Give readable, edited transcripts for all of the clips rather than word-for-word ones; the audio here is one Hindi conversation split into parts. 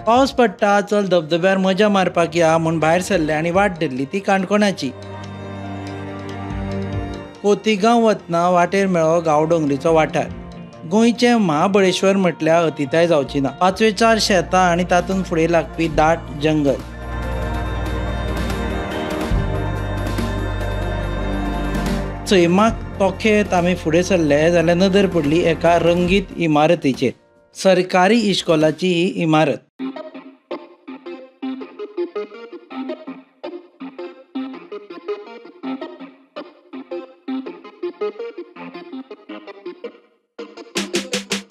पावस पडटा, चल धबधब्यार मजा मारपाक या म्हूण भायर सरले आनी वाट धरली ती काणकोणाची. खोतीगांव वतना वाटेर मेळ्ळो गांवडोंगरीचो वाठार. गोंयचें महाबळेश्वर म्हटल्यार अतिताय जावची ना. 5/4 शेतां आनी तातूंत फुडें लागपी दाट जंगल. सैमाक तोखेत आमी फुडें सरले जाल्यार नदर पडली एका रंगीत इमारतीचेर. सरकारी इश्कोलाची ही इमारत.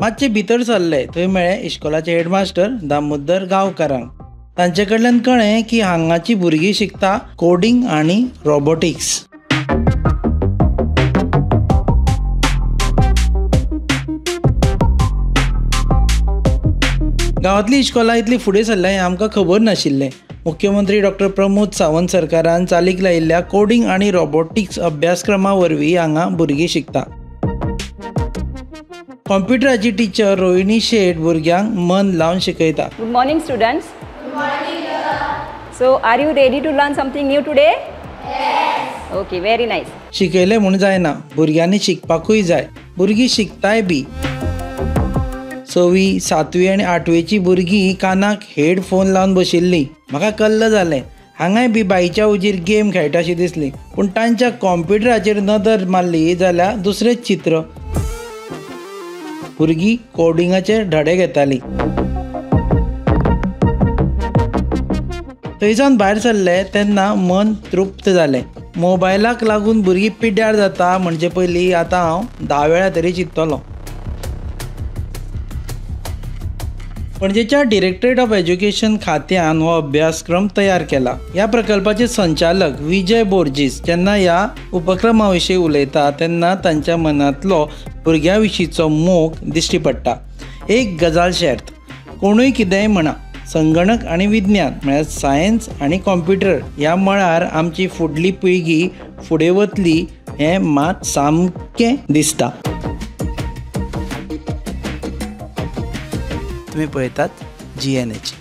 मातशे भितर सरले थंय मेळ्ळे इश्कोलाचे हेडमास्टर दामोदर गांवकारांक. तांचे कडल्यान कळ्ळें की हांगाची भुरगीं शिकता कोडिंग आनी रोबोटिक्स. गांवांतली इश्कोला इतली फुडें सरल्या हें आमकां खबर नाशिल्लें. मुख्यमंत्री डॉ. प्रमोद सावंत सरकारान चालीक लायिल्ल्या कोडिंग आनी रोबोटिक्स अभ्यासक्रमा वरवीं हांगा भुरगीं शिकता. कॉम्प्युटराची टीचर रोहिणी शेट भुरग्यांक मन लावन शिकयता. Good morning, students. Good morning. So, are you ready to learn something new today? Yes. Okay, very nice. शिकयलें म्हूण जायना, भुरग्यांनी शिकपाकूय जाय. भुरगीं शिकताय बी. 6वी, 7वी आनी 8वेची भुरगीं कानाक हेडफोन लावन बशिल्लीं. म्हाका कल्ल जालें. हांगाय बी बाईच्या उजीर गेम खेळटाशी दिसली. पूण तांच्या कॉम्प्युटराचेर नदर मारली जाल्यार दुसरेंच चित्र. भुरगीं कोडिंगाचे धडे घेतालीं. थंयसान भायर सरले तेन्ना मन तृप्त जालें. मोबायलाक लागून भुरगीं पिड्ड्यार जाता म्हणजे पयलीं आतां हांव 10 वेळा तरी चिंततलों. पणजेच्या डिरेक्टरेट ऑफ एज्युकेशन खात्यान हो अभ्यासक्रम तयार केला. ह्या प्रकल्पाचे संचालक विजय बोर्जीस जेन्ना ह्या उपक्रमा विशीं उलयता तेन्ना तांच्या मनांतलो भुरग्यां विशींचो मोग दिश्टी पडटा. एक गजाल शेर्त, कोणूय कितेंय म्हणा, संगणक आनी विज्ञान म्हळ्यार सायन्स आनी कॉम्प्युटर ह्या मळार आमची फुडली पिळगी फुडें वतली हें मात सामकें दिसता. तुम्ही पळयतात GNH.